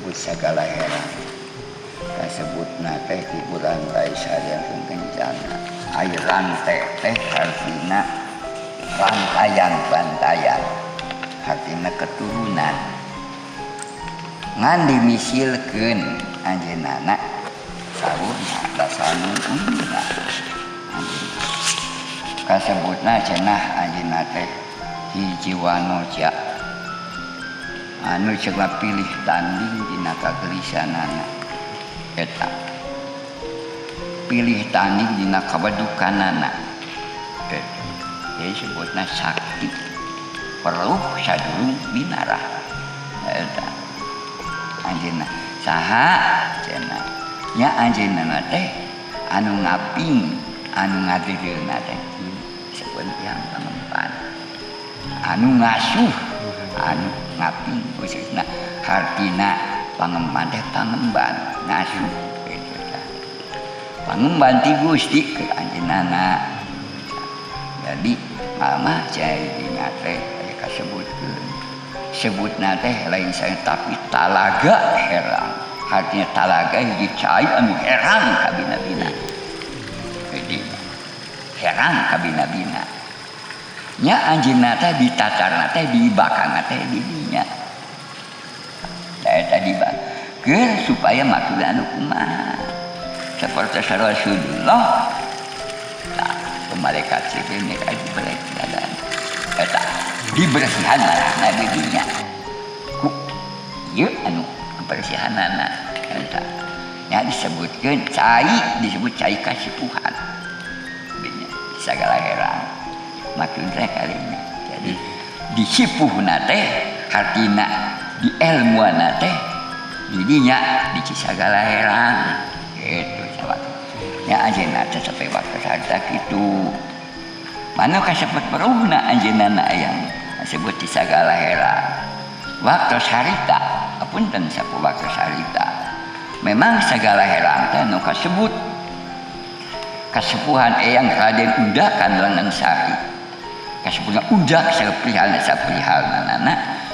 disebut segala heran kasebutna teh di bulan rai sareang kencana air rantai teh artina rantaian artina keturunan ngan dimisilkeun anjeunna sawurna dasanu umna kasebutna cenah anjeunna teh hiji wanoja anu coba pilih tanding dina kagelisanana eta pilih tanding dina kabadukanana eta disebutna sakti perlu sadurung binarah eta anjeunna saha cenah nya anjeunna teh anu ngaping anu ngadeulna teh disebut yang pengemban anu ngasuh anu ngaping khususna hartina pangemban teh pangemban ngasuh gitu tah pangemban ti Gusti ke anjeunna jadi mama cai dinya teh aya kasebutkeun sebutna teh lain saya tapi talaga herang artinya talaga hiji cai anu herang ka bina-bina jadi herang ka bina-bina nya anjeunna teh ditatarna teh dibakana teh di dinya eta dibakeun supaya makulan kumaha saperti Rasulullah tah malaikat sipil nih diberi keadaan eta dibersihan marahna di dinya ku ieu anu bersihanana eta nya disebutkeun cai disebut cai kasipuhan dinya sagala herang makin teh kalinya jadi disipuhna teh hartina di ilmuana teh didinya di sagala herang gitu sahabat nya anjeunna teh sampai waktu sarta kitu mana kasebut peruhna anjeunna yang disebut di sagala herang waktu sarita apunten sapu waktu sarita memang sagala herang teh nu kasebut kasepuhan eyang Raden Undakan Lengan Sari kasebutna undak saprihalna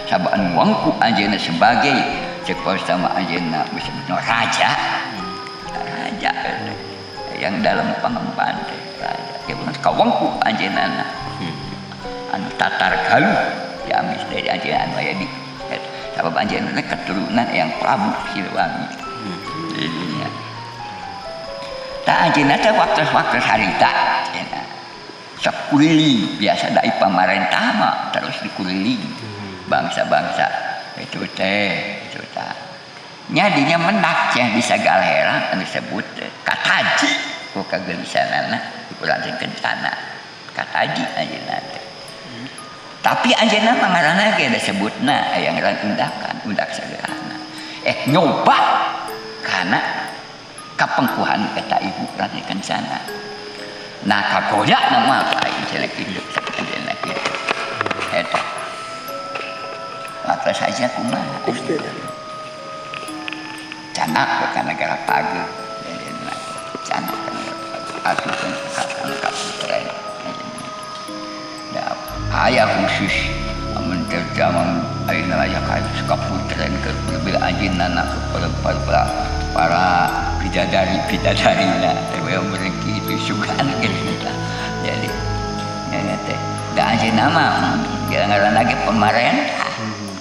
sabaan wangku anjeunna sebagai ceuk sama anjeunna disebutna raja yang dalam pangemban teh raja dia bukan kawangku anjeunna anu tatar galuh diambil dari anjeunna anu aya di sabab anjeunna keturunan yang Prabu Siliwangi jadinya tah anjeunna teh waktu harita sekeliling biasa dari pemerintah mah terus dikeliling bangsa-bangsa itu teh nya dinya mendak yang di sagala herang anu disebut kataji ku kagelisanana dikurangan kencana kataji anjeunna teh tapi anjeunna mah ngaranna ge disebutna aya ngaran undak sageurana nyoba kana kapengkuhan eta ibu ranti kencana nah kagoda nama lain jelek hidup seperti ini gitu eta apa saja kumaha canak ke negara pagi jadi canak asupan kakak keren da ayah khusus menterjamang ayeuna aya ka kaputren ke lebih anjeunna para bidadari-bidadarina yang berengki itu sugan gitu jadi nya teh da anjeunna mah ngaran lagi pemerintah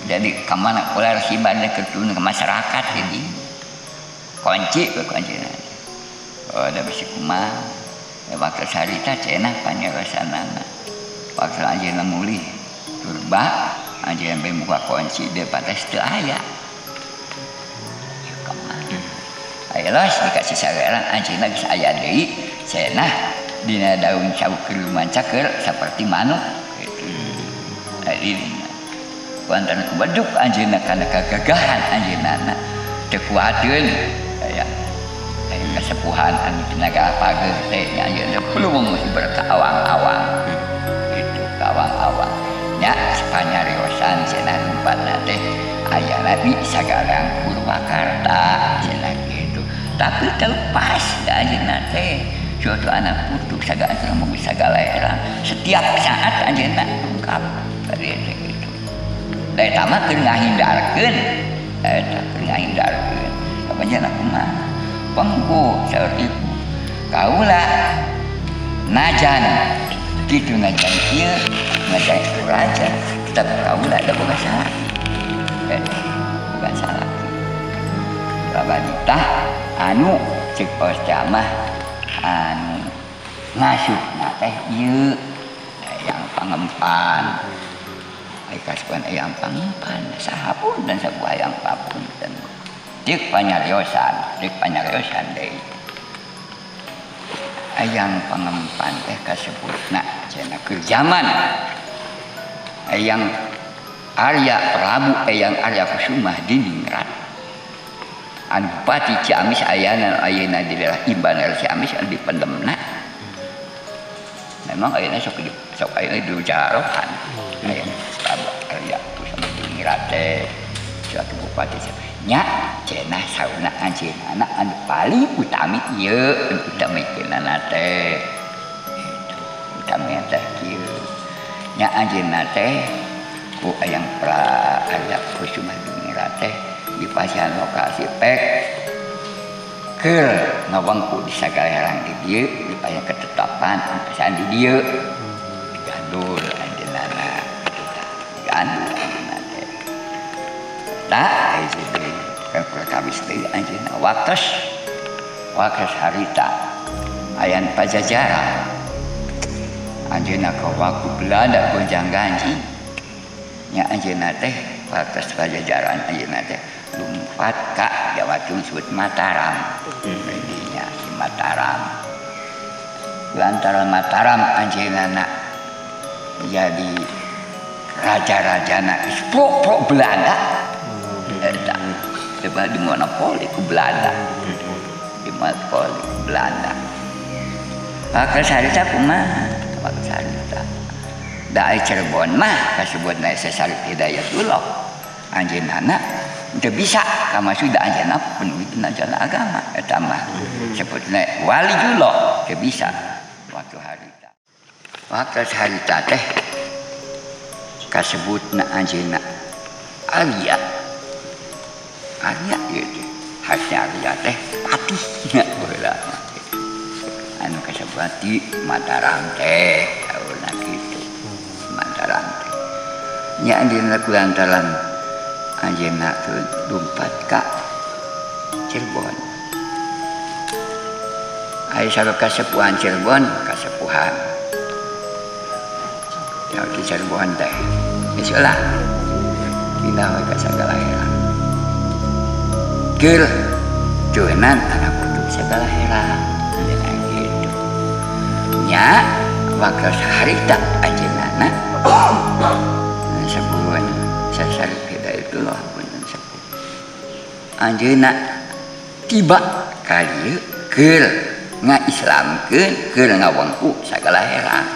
jadi kamana ulah siban ketun ke masyarakat jadi kunci ke anjeunna da bisi kumaha waktu sarita cenah panyarosanana waktu anjeunna mulih turba anjeunna bae muka kunci dia pates teu aya ayolah dikasih sagaran anjeunna geus aya deui cenah dina daun caukeul mancakeul saperti manuk kitu ari kuantan kubaduk anjeunna kana kagagahan anjeunna teu kuateun aya kasepuhan anu tenaga pageus teh nya anjeunna belum berkawang-awang kitu kawang-awang nya sapanyariosan cenah rumpatna teh ayana di Sagalang Purwakarta cenah tapi terlepas dari nate suatu anak putuk segala era setiap saat anjeunna lengkap dari itu dari tamat keur ngahindarkeun eta ngahindarkeun kapanjana kumaha pengku saur ibu kaula najan kitu najan kieu najan raja tapi kaula ada boga salah boga salah wanita anu cek ostamah anu ngasupna teh ieu yang pangempan ai kasuan yang pangempan sahapun dan sabuah yang papunten cek panyariosan deui ayang pangempan teh kasebutna cenah keur zaman ayang Arya Prabu ayang Arya Kusuma Diningrat anu Bupati Ciamis ayeuna di daerah Imbaner Ciamis anu dipendemna memang ayeuna sok ayeuna diujarokan ayeuna Prabu Arya Kusuma Diningrat teh suatu bupati nya cenah sauna anjeunna anu paling utami ieu utamikeunana teh utami teh kieu nya anjeunna teh ku ayang Arya Kusuma Diningrat teh di pasihan lokasi pek keur ngawangku di sagala di dieu di pasihan ketetapan pasihan di dieu digandul anjeunna digandul anjeunna teh tah jadi kalau kabis teh anjeunna waktos harita ayan Pajajaran anjeunna ka waktu Belanda gonjang-ganjing nya anjeunna teh waktos Pajajaran anjeunna teh lumpat ka Jawa Timur disebut Mataram dinya di Mataram lantaran Mataram anjeunna jadi raja-rajana pro Belanda eta coba dimonopoli ku Belanda dimonopoli Belanda maka sarita kumaha maka sarita da Cirebon mah kasebutna Sasarit Hidayatullah anjeunna teu bisa kamasuda anjeunna penuhikeun ajaran agama eta mah sebutna waliullah teu bisa waktu harita teh kasebutna anjeunna Arya ieu teh hasnya Arya teh patih heula anu kasebut di Mataram teh kaulna kitu Mataram teh nya dina kulantaran anjeunna teh lumpat ka Cirebon aya salah kasepuhan Cirebon kasepuhan ya di Cirebon teh geus ulah pindah we ka sagala herang keur joenan anak kudu sagala herang gitu nya waktu harita anjeunna sabuan Sasarit Hidayatullah punten sepuh anjeunna tiba ka dieu keur ngaislamkeun keur ngawengku sagala herang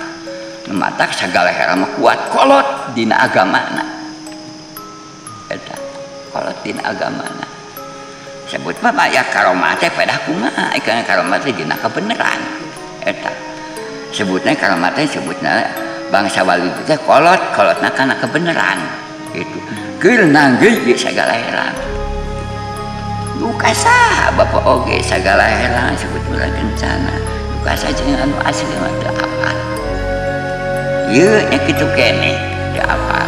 matak sagala herang mah kuat kolot dina agamana eta kolot dina agamana sebut mah aya karomah teh pada kumaha kana karomah teh dina kabeneran eta sebutna karomah teh sebutna bangsa wali teh kolotna kana kebenaran itu keur nanggeui ge sagala herang duka saha bapak oge sagala herang sebut ulah kencana duka saja anu asli mah teu apal ieu nya kitu keneh teu apal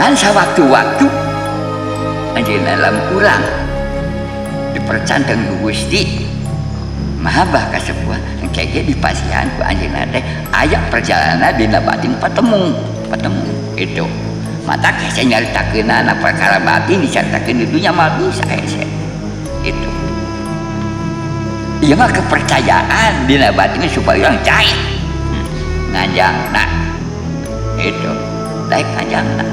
ngan sawaktu-waktu anjeunna lam urang dipercanteng ku Gusti mahabah kasepuh engke di pasihan ku anjeunna teh aya perjalanan dina batin patemu itu mata kese nyaritakeunana perkara batin dicaritakeun di dunya mah bisa hese itu ieu mah kepercayaan dina batin supaya urang cai ngajangna itu daek ngajangna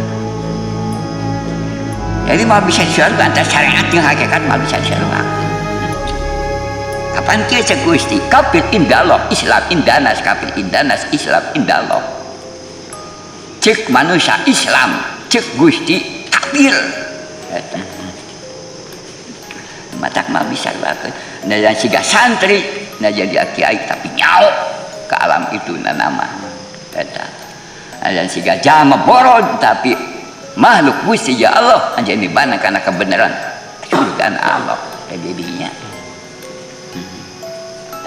jadi mah bisa diseureun antara syariat jeung hakikat mah bisa diseureun kapan kieu cek Gusti kafir indallah Islam indanas kafir indanas Islam indallah cek manusia Islam cek Gusti kafir matak mah bisa bakeun dan siga santri na jadi kiai tapi nyao ke alam itu nama eta dan siga jama boron tapi makhluk Gusti ya Allah anjeun dibana kana kebenaran can alok teh didinya.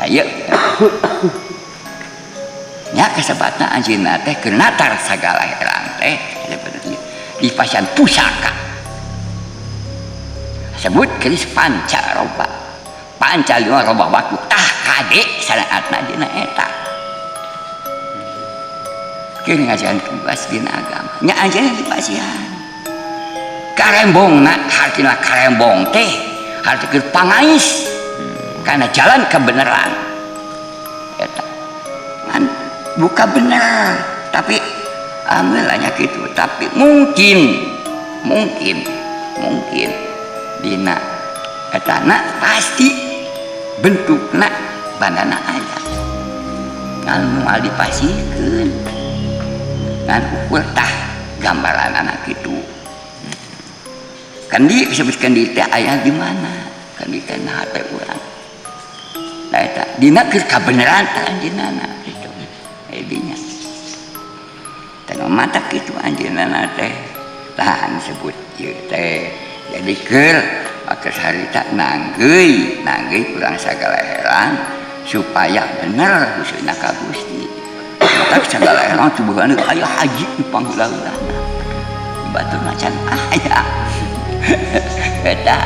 Ayo. Nya kasebatna anjeunna teh keur natar sagala herang teh di pasyan pusaka. Sebut keris pancaroba. Panca lima roba waktu tah kade sanaatna dina eta. Keur ngajaran kewas dina agama. Nya anjeunna di pasian. Karembongna hartina karembong teh harti keur pangais. Karena jalan kebenaran. Eta. Kan buka benar, tapi ambilnya gitu. Tapi mungkin dina etana pasti bentukna bandana aya. Kan moal dipasikeun. Kan ukur tah gambaran anak itu. Kan di disebutkan di teh aya di mana? Kan di kana hate urang. Nah eta dina keur kabeneran tah anjeunna kitu. Dinya. Tengok mata kitu anjeunna teh. Tah disebut ieu teh. Jadi keur akeus harita nanggeuy urang sagala heran supaya bener husna ka Gusti. Tak sagala heran tubuhan aya haji di panggula-gulana. Baturna can aya. Eta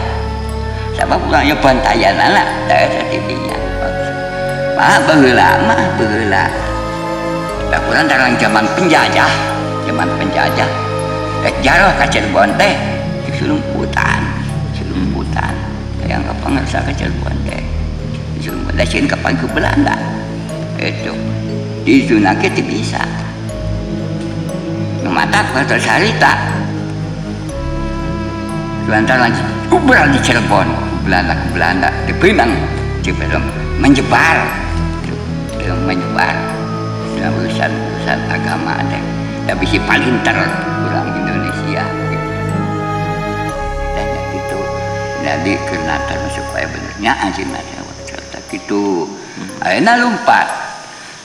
sabab urang aya bantayanana teh eta didinya. Baheula mah baheula. Da urang dalam zaman penjajah. Jarah ka Cirebon teh Sulumputan. Yang kapangarsa ka Cirebon teh. Sulumputan sieun kapan ke Belanda. Itu. Di zona teh bisa. Nu mata ka sarita. Lantaran ubral di Cirebon, Belanda di Pinang, menyebar dalam urusan agama teh. Tapi si palinter orang Indonesia dan gitu. Jadi kenatan supaya benernya anjeunna teh kitu. Ayeuna lumpat.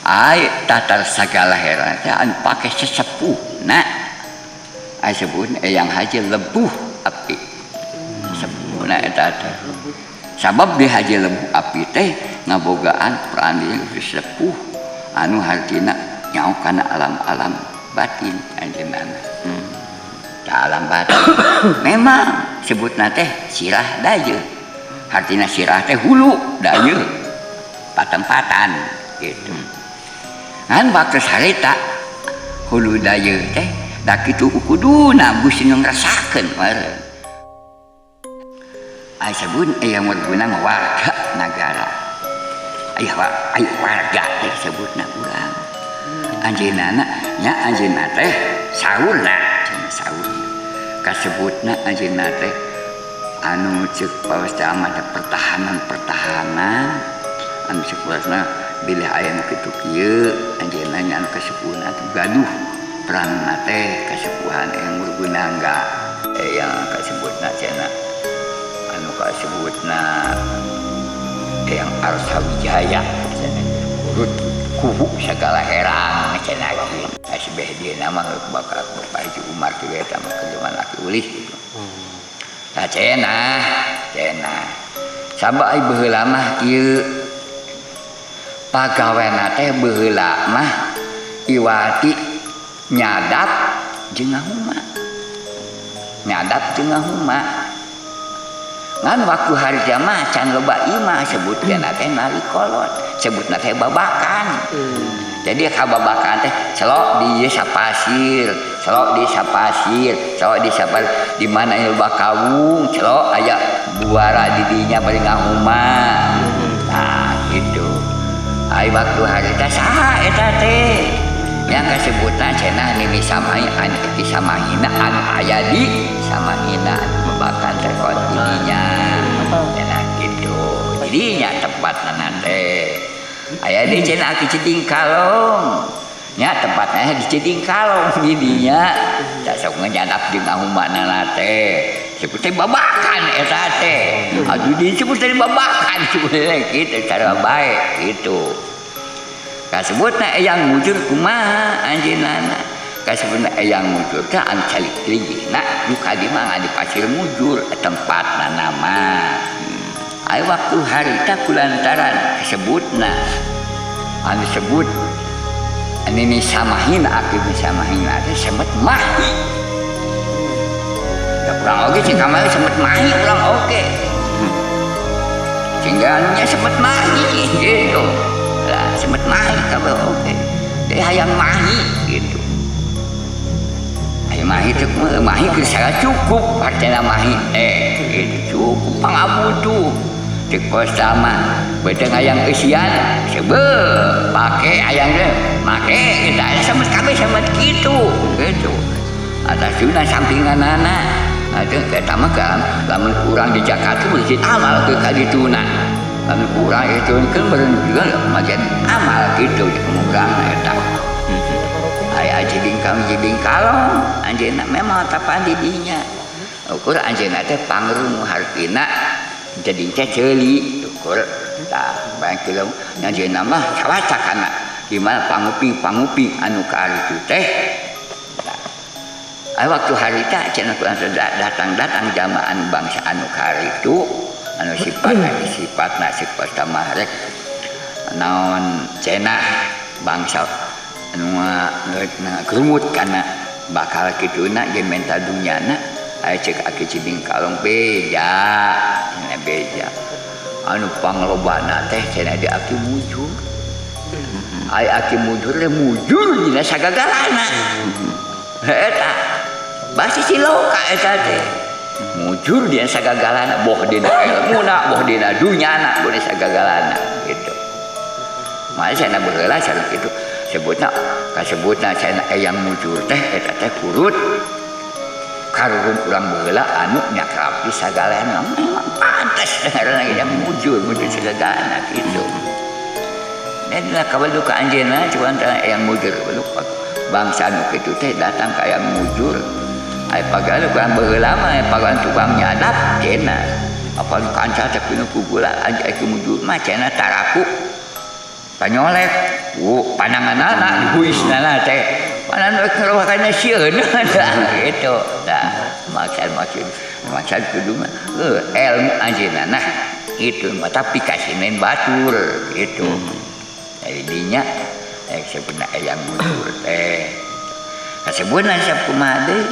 Ai tatar sagala heran teh anu pake sesepuhna. Ai sebutna yang haji lebuh api. Sepuhna eta teh. Sabab di haji lebuh api teh ngabogaan peran di sepuh anu hartina nyaho kana alam-alam batin anjeunna. Alam batin. Memang sebutna teh sirah dayeun. Hartina sirah teh hulu dayeun. Patempatan gitu. Ngan bakal harita hulu dayeun teh da kitu kuduna Gusti nu ngerasakeun meureun. Ai sabun aya warguna warga nagara. Aya warga teh sebutna urang. Anjeunna nya anjeunna teh saurna kasebutna anjeunna teh anu ceuk pawesta amada pertahanan anu sepuasna bilih aya nu kitu kieu anjeunna nya anu kasepuhna teh gaduh peranna teh kasepuhan yang berguna enggak yang kasebutna cenah anu kasebutna yang Arsawijaya urut kubu sagala herang cenah ieu asbeh dia nama bakal Pak Haji Umar kieu eta mah kerjaan laki ulih gitu. Nah cenah sabab ai baheula mah kieu pagawena teh baheula mah iwati nyadap jeung ngahuma ngan waktu harja mah can loba imah sebutkeun teh nalikolot sebutna teh babakan. Jadi kababakan teh celok di sapasir di mana loba kawung celok aya buara di dinya bari ngahuma. Nah gitu. Ai waktu harita saha eta teh yang kasebutna cenah nini samahina anu aya di samahina babakan teh kontinya. Cenah gitu. Jadi nya tempatna teh aya di cenah ki Ciding Kalong. Nya tempatnya di Ciding Kalong didinya. Da sok nganyadap jeung ngahumana teh. Sebut teh babakan eta teh. Aduh disebut teh babakan sebenarnya kitu cara bae gitu. Kasebutna yang mujur kumaha anjeunna. kasebutna eyang mujur teh anu calik teuingna duka di mah di pasir mujur tempatna nama. Ai waktu harita kulantaran kasebutna anu sebut ini samahin akib samahin teh semet mahi. Da urang oge cing kamari semet mahi urang oge. Sehingga anunya semet mahi gitu. Lah semet mahi kabeh oge. Dia hayang mahi gitu. Hayang mahi teh mahi geus cukup artena mahi gitu cukup pangabutuh. Cek pos sama beda hayang eusian sebe pake hayang teh make kita semet kabeh semet gitu. Atasna sampinganana ada eta mah kan lamun urang di Jakarta beujit amal ke kadituna. Lamun urang itu kan beureun juga majen amal gitu urang eta. Aya jibing kalong anjeunna memang tapan di dinya. Ukur anjeunna teh pangrung hartina jadi teh ceuli ukur tah bae kieu anjeunna mah sawacakana di mana panguping anu ka aritu teh. Waktu harita cenah datang jamaan bangsa anu ka aritu anu sifatna sifat mahrek naon cenah bangsa anu ngerumut kana bakal kituna jeung menta dunyana aya ceuk aki cibing kalong beja anu panglobana teh cenah di aki mujur aya aki mujur teh mujur dina sagagalana eta basi siloka eta teh mujur dina sagagalana boh dina ilmuna boh dina dunyana boh dina sagagalana gitu. Mane cenah baheula sareng kitu kasebutna cenah eyang mujur teh eta teh kurut karuhun urang baheula anu nyakrapi sagalana memang pantes dengaranna eyang mujur sagalana kitu. Dan kabel ka anjeunna cuman eyang mujur bangsa anu kitu teh datang ka eyang mujur ai pagalu urang baheula mah pagalan tukang nyadap cenah apa kanca teh pinu kugula eyang mujur mah cenah taraku panyolek pananganana dihuisna teh panan kerowakanna sieun gitu tah maksud kudu mah ilmu anjeunna nah itu mah tapi kasinen batur gitu jadi dinya sebenarnya eyang mujur teh kasebutna sakumaha deui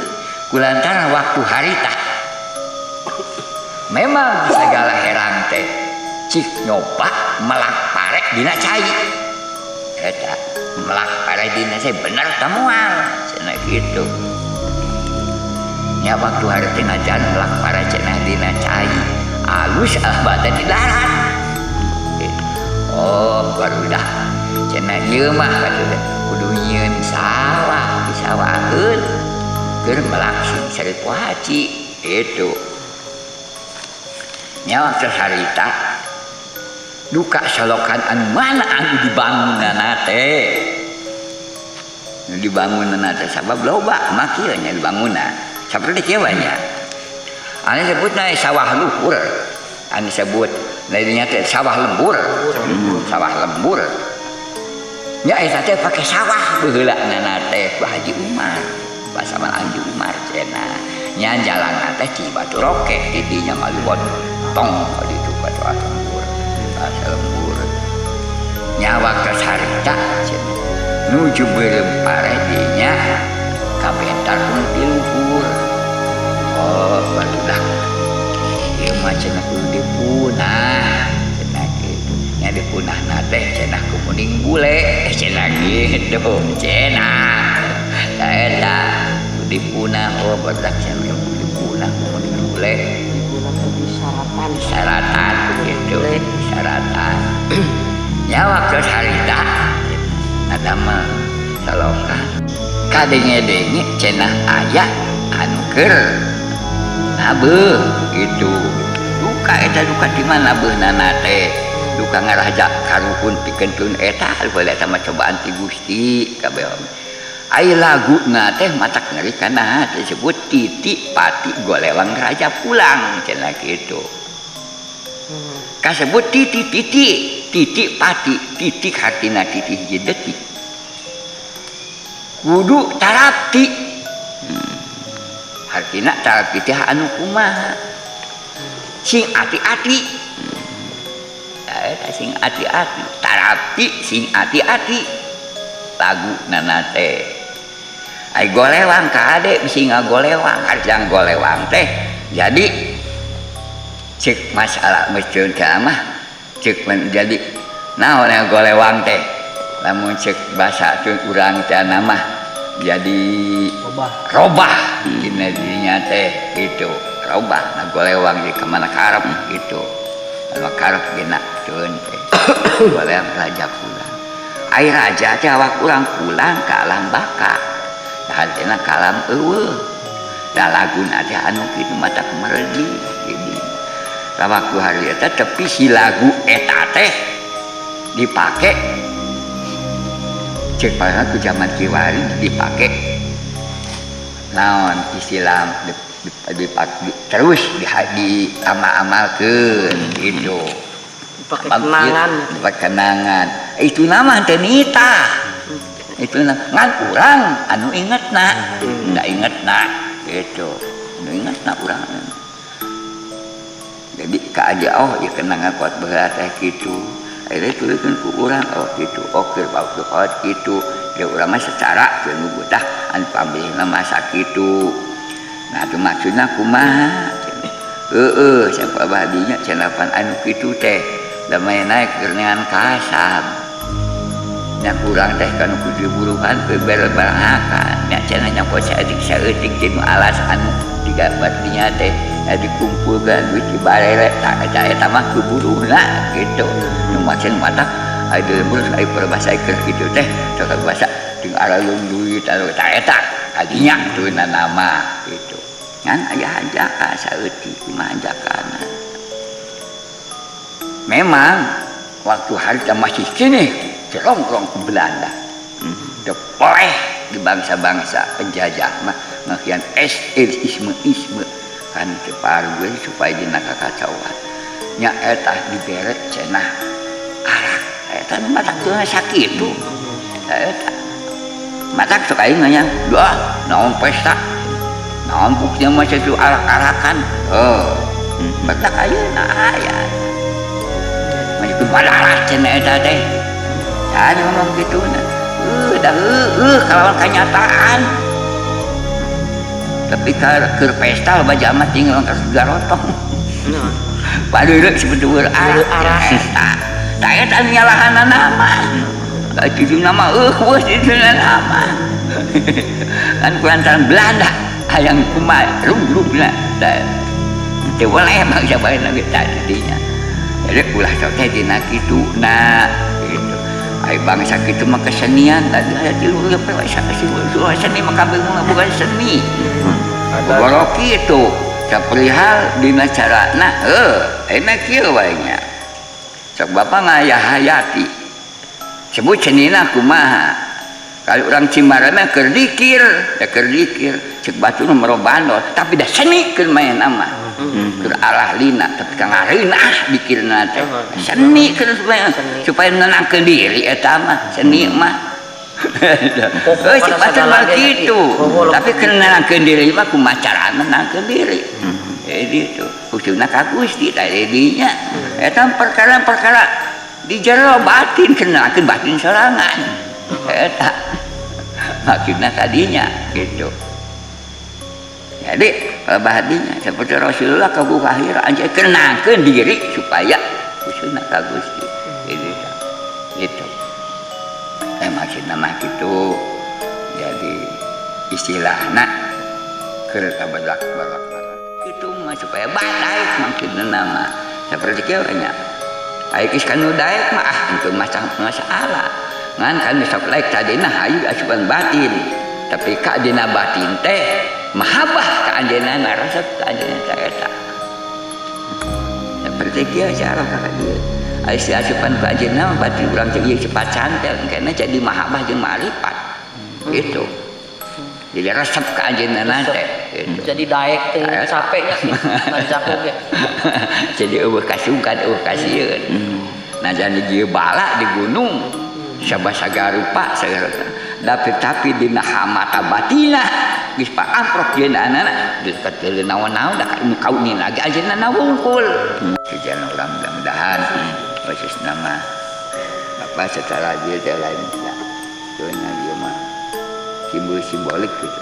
kulantaran waktu harita memang segala herang teh cik nyoba melak parek dina cai eta melak parek dina cai bener tamual cenah gitu nya waktu harita ngajan melak parek cenah dina cai alus bata di darat oh barudak cenah ieu mah kudu nyieun sawah disawaheun keur melaksin sarepo haji itu nya waktu harita duka solokan anu mana anu dibangunana teh sabab loba mah kieu nya dibangunna saperti kieu nya anu sebutna sawah luhur anu sebut lainnya teh sawah lembur nya eta teh pake sawah baheulana teh ku Haji Umar pasaman Haji Umar cenah nya jalan teh Cibatu Roke di dinya maluwot tong di tu batu lembur nya waktu harita nuju beureum paredinya kabentar pun di luhur oh barudak ieu mah cenah kudu dipunah cenah kitu nya dipunahna teh cenah kuning bule cenah gitu cenah eta dipunah oh barudak cenah dipunah kuning bule syaratan gitu syaratan nya waktu harita ada mah salokan kadenge-denge cenah aya anu keur nabeuh gitu duka eta duka di mana beunana teh duka ngaraja karuhun pikeun eta beulah eta mah cobaan ti Gusti kabeh ai laguna teh matak ngeri kana disebut titik pati golewang raja pulang cenah kitu kasebut titik pati titik hartina titik hiji detik kudu tarapti. Artina tarapti teh anu kumaha sing ati-ati. Sing ati-ati tarapti sing ati-ati lagu nanate ai golewang ka ade bisi ngagolewang arjang golewang teh jadi cek masalah mesjeun ka mah cek menjadi naon golewang teh lamun cek basa teu urang teh mah jadi robah dina dirinya teh gitu robah na golewang di kemana karep gitu anu karep gina teueun teh golewang raja pulang ai raja teh awak urang pulang ka alam baka dahantena ka alam eueuh da laguna teh anu kitu mata kemeredi jadi waktu hari eta tepi si lagu eta teh dipake cek pada ku zaman kiwari dipake naon istilah dipakai terus diamal-amalkeun gitu pakai kenangan itu nama teh nita itu ngan urang anu ingetna da ingetna gitu anu ingetna urang jadi ka aja oh ya kenangan kuat berat teh kitu akhirnya turunkan ku urang oh gitu oke waktu kuat gitu dia urang mah secara teu nubuh anu pamilihna masa kitu nah itu maksudna kumaha heueuh siapa badinya cenah anu kitu teh da main naik kerengan kasab nya kurang teh kanu kudu buruhan ke berbarangakan nya cenah nya poe saeutik saeutik tinu alas anu digambar dinya teh dikumpulkan duit dibarere tak eta mah kuburuhna gitu nu maksud mata aya burus aya perbasaikeun kitu teh sok bahasa jeung aralung duit anu eta kadinya tuina nama gitu ngan aya hajaka saeutik kumaha hajakana memang waktu harita masih kini cerong-cerong ke Belanda depoleh di bangsa-bangsa penjajah mah ngakian isme kan cepargue supaya dina kakacauan nya eta diberet cenah arak eta matak teu sakitu eta matak sok aing nya doa naon pesta naon buktinya mah itu arak-arakan matak ayeuna aya mah malaras cenah eta teh aya ngomong kituna dah kalawan kenyataan tapi keur pesta loba jama tinggal ka garotong padeureuk sebetulna arah tah eta nyalahan nama kitu nama weus itu nama kan kulantaran Belanda hayang kumaha rung-rungna teu boleh mah sabareuna ge tadinya jadi ulah sok teh dina kituna gitu ai bangsa kitu mah kesenian tadi aya tilu seni mah kabeh mah bukan seni Boro kitu saperihal dina carana enak kieu wae nya sok bapa ngayahayati sebut cenina kumaha kali urang Cimaran mah keur dikir cek batu nu merobandol tapi dah seni keur main nama keur alah lina tapi ka ngareunah dikirna teh seni keur supaya nenangkeun diri eta mah seni mah cek batu mah kitu tapi keur nenangkeun diri mah kumaha carana nenangkeun diri jadi itu khususna ka Gusti tadi dinya eta perkara-perkara di jero batin keur nenangkeun batin sorangan eta maksudna tadinya gitu jadi bahadinya seperti Rasulullah kagu akhir anjay kenangkeun diri supaya khususna ka Gusti gitu maksudna mah kitu jadi istilahna keur kabadak kitu mah supaya baik maksudna nama seperti kieu nya aya geus kanu daek mah henteu masalah ngan kan sok laik tadina hayu asupan batin tapi ka dina batin teh mahabbah ka anjeunna resep ka anjeunna eta seperti kieu cara ka dieu aya asupan ka anjeunna batin urang teh ieu cepat cantel kana jadi mahabbah jeung ma'rifat gitu jadi resep ka anjeunna teh gitu. Jadi daek teh capek mancakeun ge jadi eueuh kasungkan eueuh kasieun nah jadi dieu bala di gunung sabasa garupa sagala tapi dina hamata batina geus paamprok jeung anak deket teu naon-naon da kaunin lagi ajeuna nawungkul sejalan urang mudah-mudahan khusus nama apa setelah dia lain soalnya dia mah simbolik gitu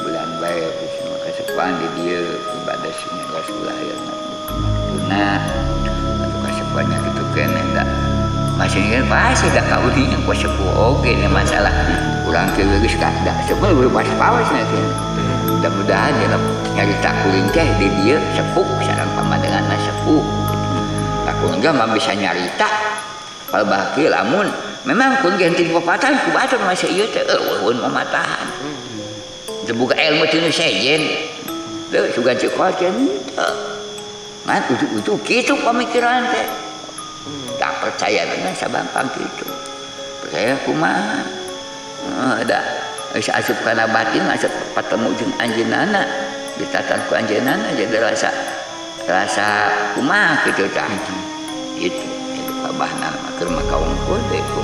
bulan baik semua kesepuan di dia ibadah sini Rasulullah yang nah atau kesepuannya gitu kan enggak masih kan pasti dah kau ni yang kuasa oke ni masalah kurang terus kada sebelum berbahas pawas nanti mudah-mudahan dia nyari tak kuring teh di dia sepuh sareng pamandangan sepuh aku enggak mah bisa nyarita kalau bakil lamun memang pun ganti pepatah ku baca masih ieu teh ulun mamatahan terbuka ilmu teu sejen teu sugan cekol can man ujug-ujug kitu pamikiran teh tak percaya dengan sabampang gitu percaya kumaha ada asup kana batin asup patemu jeung anjeunana ditatan ku anjeunana jadi rasa kumaha kitu tah itu kabahna keur makaung kode ku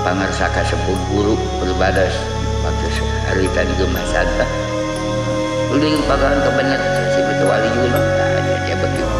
pangarsaka sepuh guru berbadas waktu hari tadi gemasada uling pagan kebanyak si betul wali juga dia begitu